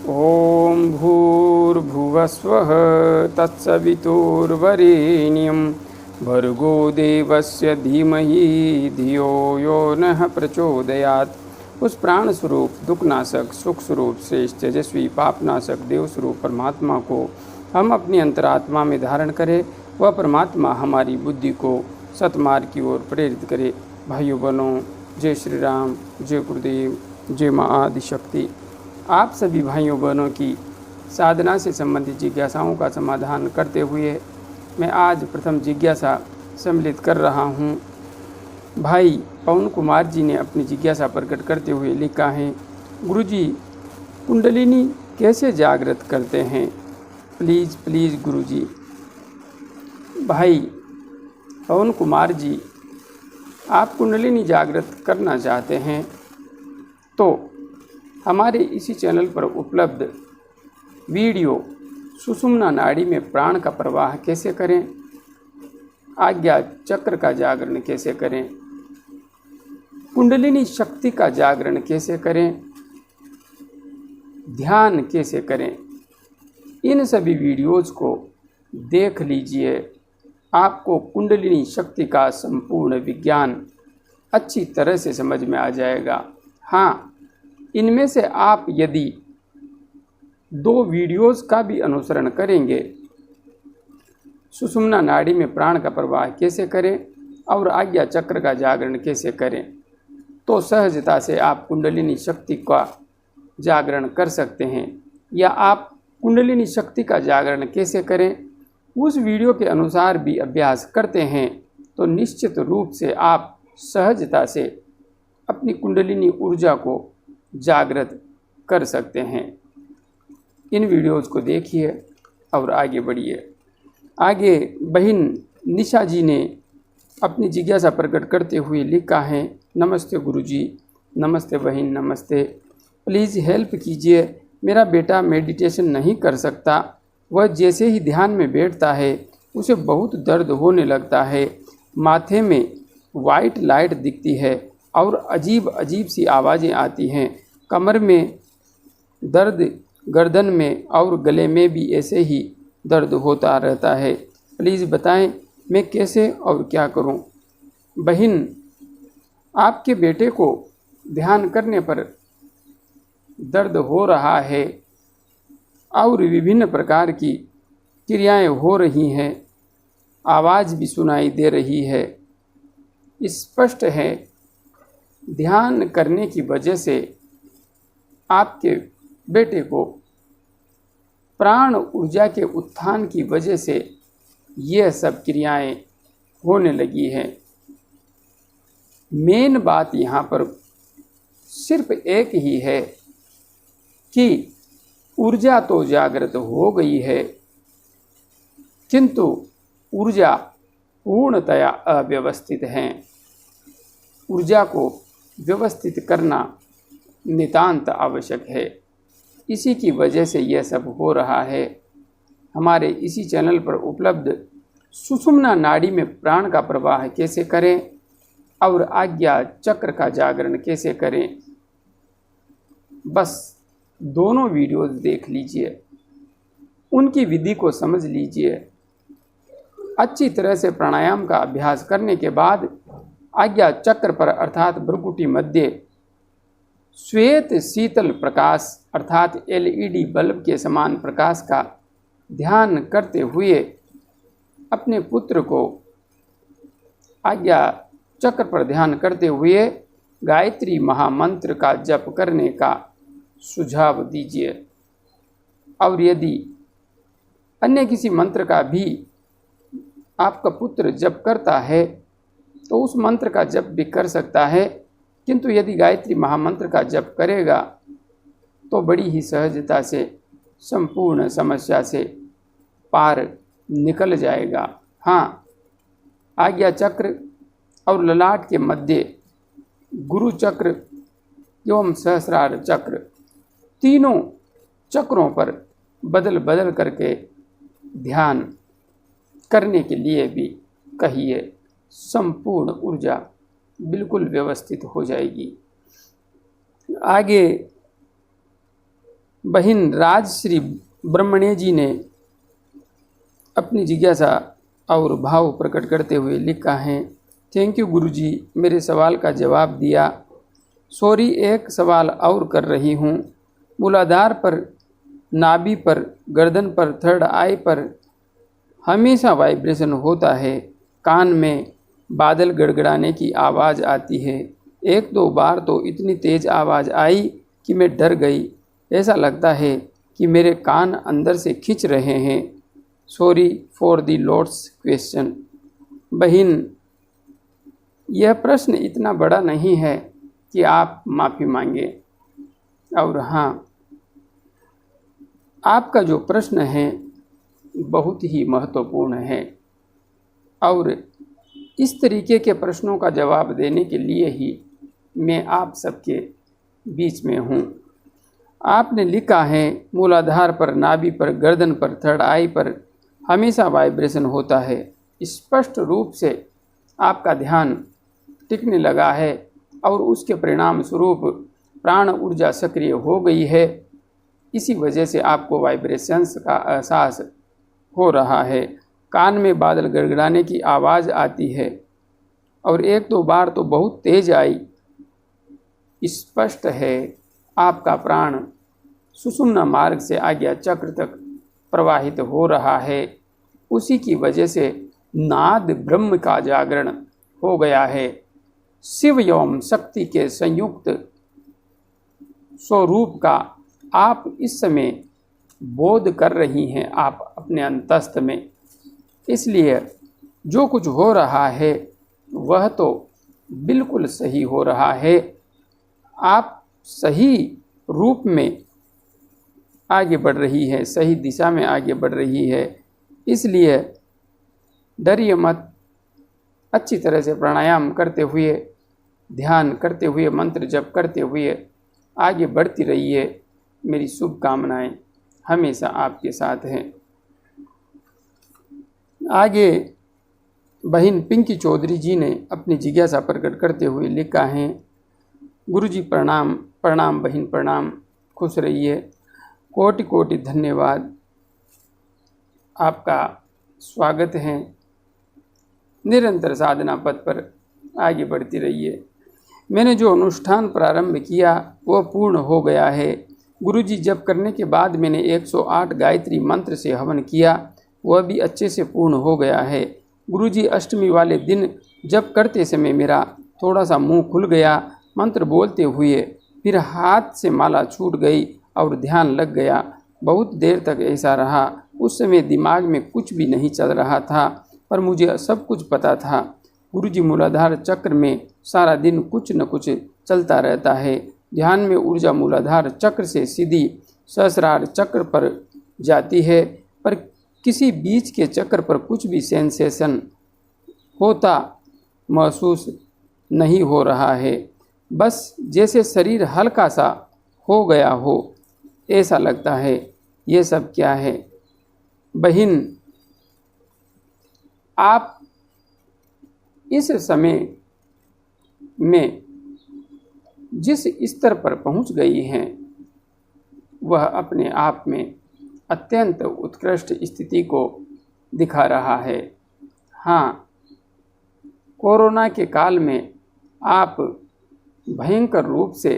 ॐ भूर्भुवस्वः तत्सवितुर्वरेण्यं भर्गो देवस्य धीमहि धियो यो नः प्रचोदयात्। उस प्राण स्वरूप दुखनाशक सुख स्वरूप श्रेष्ठ तेजस्वी पापनाशक देव स्वरूप परमात्मा को हम अपनी अंतरात्मा में धारण करें। वह परमात्मा हमारी बुद्धि को सतमार्ग की ओर प्रेरित करे। भाइयों बहनों, जय श्री राम, जय गुरुदेव, जय माँ आदिशक्ति। आप सभी भाइयों बहनों की साधना से संबंधित जिज्ञासाओं का समाधान करते हुए मैं आज प्रथम जिज्ञासा सम्मिलित कर रहा हूँ। भाई पवन कुमार जी ने अपनी जिज्ञासा प्रकट करते हुए लिखा है, गुरुजी कुंडलिनी कैसे जागृत करते हैं? प्लीज़ प्लीज़ गुरुजी। भाई पवन कुमार जी, आप कुंडलिनी जागृत करना चाहते हैं तो हमारे इसी चैनल पर उपलब्ध वीडियो सुषुम्ना नाड़ी में प्राण का प्रवाह कैसे करें, आज्ञा चक्र का जागरण कैसे करें, कुंडलिनी शक्ति का जागरण कैसे करें, ध्यान कैसे करें, इन सभी वीडियोज़ को देख लीजिए। आपको कुंडलिनी शक्ति का संपूर्ण विज्ञान अच्छी तरह से समझ में आ जाएगा। हाँ, इनमें से आप यदि 2 वीडियोज़ का भी अनुसरण करेंगे, सुषुम्ना नाड़ी में प्राण का प्रवाह कैसे करें और आज्ञा चक्र का जागरण कैसे करें, तो सहजता से आप कुंडलिनी शक्ति का जागरण कर सकते हैं। या आप कुंडलिनी शक्ति का जागरण कैसे करें उस वीडियो के अनुसार भी अभ्यास करते हैं तो निश्चित रूप से आप सहजता से अपनी कुंडलिनी ऊर्जा को जागृत कर सकते हैं। इन वीडियोज़ को देखिए और आगे बढ़िए। आगे बहन निशा जी ने अपनी जिज्ञासा प्रकट करते हुए लिखा है, नमस्ते गुरुजी। नमस्ते बहन, नमस्ते। प्लीज़ हेल्प कीजिए, मेरा बेटा मेडिटेशन नहीं कर सकता। वह जैसे ही ध्यान में बैठता है उसे बहुत दर्द होने लगता है। माथे में वाइट लाइट दिखती है और अजीब अजीब सी आवाज़ें आती हैं। कमर में दर्द, गर्दन में और गले में भी ऐसे ही दर्द होता रहता है। प्लीज़ बताएं मैं कैसे और क्या करूं? बहन, आपके बेटे को ध्यान करने पर दर्द हो रहा है और विभिन्न प्रकार की क्रियाएं हो रही हैं, आवाज़ भी सुनाई दे रही है। स्पष्ट है ध्यान करने की वजह से आपके बेटे को प्राण ऊर्जा के उत्थान की वजह से यह सब क्रियाएं होने लगी हैं। मेन बात यहाँ पर सिर्फ एक ही है कि ऊर्जा तो जागृत हो गई है, किंतु ऊर्जा पूर्णतया अव्यवस्थित है। ऊर्जा को व्यवस्थित करना नितांत आवश्यक है। इसी की वजह से यह सब हो रहा है। हमारे इसी चैनल पर उपलब्ध सुषुम्ना नाड़ी में प्राण का प्रवाह कैसे करें और आज्ञा चक्र का जागरण कैसे करें, बस दोनों वीडियोस देख लीजिए, उनकी विधि को समझ लीजिए। अच्छी तरह से प्राणायाम का अभ्यास करने के बाद आज्ञा चक्र पर अर्थात भ्रुकुटी मध्य श्वेत शीतल प्रकाश अर्थात LED बल्ब के समान प्रकाश का ध्यान करते हुए अपने पुत्र को आज्ञा चक्र पर ध्यान करते हुए गायत्री महामंत्र का जप करने का सुझाव दीजिए। और यदि अन्य किसी मंत्र का भी आपका पुत्र जप करता है तो उस मंत्र का जप भी कर सकता है, किंतु यदि गायत्री महामंत्र का जप करेगा तो बड़ी ही सहजता से संपूर्ण समस्या से पार निकल जाएगा। हाँ, आज्ञा चक्र और ललाट के मध्य गुरु चक्र एवं सहस्रार चक्र, तीनों चक्रों पर बदल बदल करके ध्यान करने के लिए भी कहिए। संपूर्ण ऊर्जा बिल्कुल व्यवस्थित हो जाएगी। आगे बहिन राजश्री ब्रह्मण्य जी ने अपनी जिज्ञासा और भाव प्रकट करते हुए लिखा है, थैंक यू गुरुजी, मेरे सवाल का जवाब दिया। सॉरी, एक सवाल और कर रही हूँ। मूलाधार पर, नाभि पर, गर्दन पर, थर्ड आई पर हमेशा वाइब्रेशन होता है। कान में बादल गड़गड़ाने की आवाज़ आती है। एक दो बार तो इतनी तेज़ आवाज़ आई कि मैं डर गई। ऐसा लगता है कि मेरे कान अंदर से खींच रहे हैं। Sorry for the lots question. बहन, यह प्रश्न इतना बड़ा नहीं है कि आप माफ़ी मांगे। और हाँ, आपका जो प्रश्न है बहुत ही महत्वपूर्ण है और इस तरीके के प्रश्नों का जवाब देने के लिए ही मैं आप सबके बीच में हूँ। आपने लिखा है, मूलाधार पर, नाभि पर, गर्दन पर, थर्ड आई पर हमेशा वाइब्रेशन होता है। स्पष्ट रूप से आपका ध्यान टिकने लगा है और उसके परिणाम स्वरूप प्राण ऊर्जा सक्रिय हो गई है। इसी वजह से आपको वाइब्रेशंस का एहसास हो रहा है। कान में बादल गड़गड़ाने की आवाज़ आती है और एक दो बार तो बहुत तेज आई। स्पष्ट है आपका प्राण सुषुम्ना मार्ग से आज्ञा चक्र तक प्रवाहित हो रहा है। उसी की वजह से नाद ब्रह्म का जागरण हो गया है। शिव एवं शक्ति के संयुक्त स्वरूप का आप इस समय बोध कर रही हैं, आप अपने अंतस्थ में। इसलिए जो कुछ हो रहा है वह तो बिल्कुल सही हो रहा है। आप सही रूप में आगे बढ़ रही है, सही दिशा में आगे बढ़ रही है। इसलिए डरिए मत। अच्छी तरह से प्राणायाम करते हुए, ध्यान करते हुए, मंत्र जप करते हुए आगे बढ़ती रहिए। मेरी शुभकामनाएं हमेशा आपके साथ हैं। आगे बहन पिंकी चौधरी जी ने अपनी जिज्ञासा प्रकट करते हुए लिखा है, गुरुजी प्रणाम। प्रणाम बहन, प्रणाम। खुश रहिए। कोटि कोटि धन्यवाद। आपका स्वागत है। निरंतर साधना पथ पर आगे बढ़ती रहिए। मैंने जो अनुष्ठान प्रारंभ किया वह पूर्ण हो गया है। गुरुजी जप करने के बाद मैंने 108 गायत्री मंत्र से हवन किया, वह भी अच्छे से पूर्ण हो गया है। गुरुजी अष्टमी वाले दिन जप करते समय मेरा थोड़ा सा मुंह खुल गया मंत्र बोलते हुए, फिर हाथ से माला छूट गई और ध्यान लग गया। बहुत देर तक ऐसा रहा। उस समय दिमाग में कुछ भी नहीं चल रहा था, पर मुझे सब कुछ पता था। गुरुजी मूलाधार चक्र में सारा दिन कुछ न कुछ चलता रहता है। ध्यान में ऊर्जा मूलाधार चक्र से सीधी सहस्रार चक्र पर जाती है, पर किसी बीच के चक्र पर कुछ भी सेंसेशन होता महसूस नहीं हो रहा है। बस जैसे शरीर हल्का सा हो गया हो, ऐसा लगता है। ये सब क्या है? बहन, आप इस समय में जिस स्तर पर पहुंच गई हैं वह अपने आप में अत्यंत उत्कृष्ट स्थिति को दिखा रहा है। हाँ, कोरोना के काल में आप भयंकर रूप से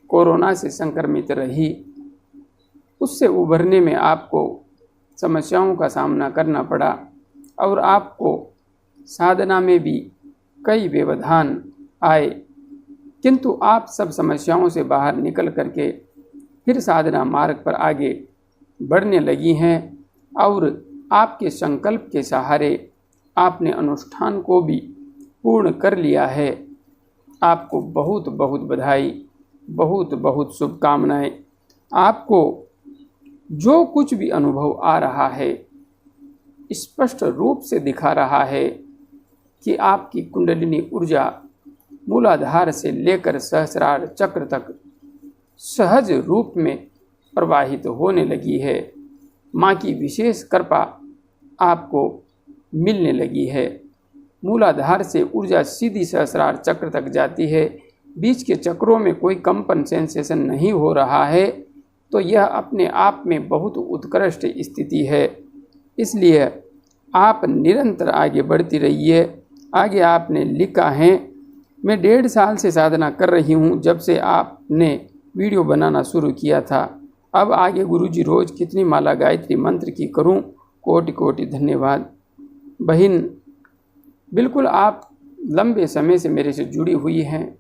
कोरोना से संक्रमित रही। उससे उभरने में आपको समस्याओं का सामना करना पड़ा और आपको साधना में भी कई व्यवधान आए, किंतु आप सब समस्याओं से बाहर निकल करके फिर साधना मार्ग पर आगे बढ़ने लगी हैं और आपके संकल्प के सहारे आपने अनुष्ठान को भी पूर्ण कर लिया है। आपको बहुत बहुत बधाई, बहुत बहुत शुभकामनाएं। आपको जो कुछ भी अनुभव आ रहा है स्पष्ट रूप से दिखा रहा है कि आपकी कुंडलिनी ऊर्जा मूलाधार से लेकर सहस्रार चक्र तक सहज रूप में प्रवाहित होने लगी है। माँ की विशेष कृपा आपको मिलने लगी है। मूलाधार से ऊर्जा सीधी सहस्रार चक्र तक जाती है। बीच के चक्रों में कोई कंपन सेंसेशन नहीं हो रहा है, तो यह अपने आप में बहुत उत्कृष्ट स्थिति है। इसलिए आप निरंतर आगे बढ़ती रहिए। आगे आपने लिखा है, मैं 1.5 साल से साधना कर रही हूँ, जब से आपने वीडियो बनाना शुरू किया था। अब आगे गुरुजी रोज़ कितनी माला गायत्री मंत्र की करूँ? कोटि कोटि धन्यवाद। बहन, बिल्कुल आप लंबे समय से मेरे से जुड़ी हुई हैं,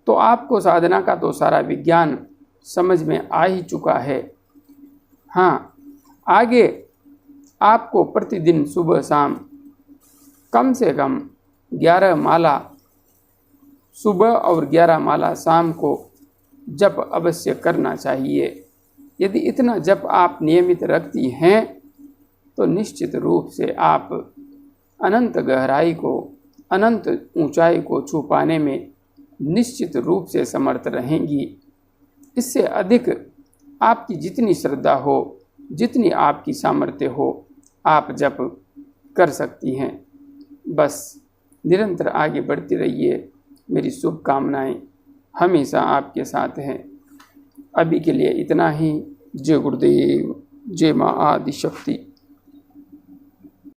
तो आपको साधना का तो सारा विज्ञान समझ में आ ही चुका है। हाँ, आगे आपको प्रतिदिन सुबह शाम कम से कम 11 माला सुबह और 11 माला शाम को जप अवश्य करना चाहिए। यदि इतना जप आप नियमित रखती हैं तो निश्चित रूप से आप अनंत गहराई को, अनंत ऊंचाई को छू पाने में निश्चित रूप से समर्थ रहेंगी। इससे अधिक आपकी जितनी श्रद्धा हो, जितनी आपकी सामर्थ्य हो, आप जप कर सकती हैं। बस निरंतर आगे बढ़ती रहिए। मेरी शुभकामनाएं हमेशा आपके साथ हैं। अभी के लिए इतना ही। जय गुरुदेव, जय माँ आदि शक्ति।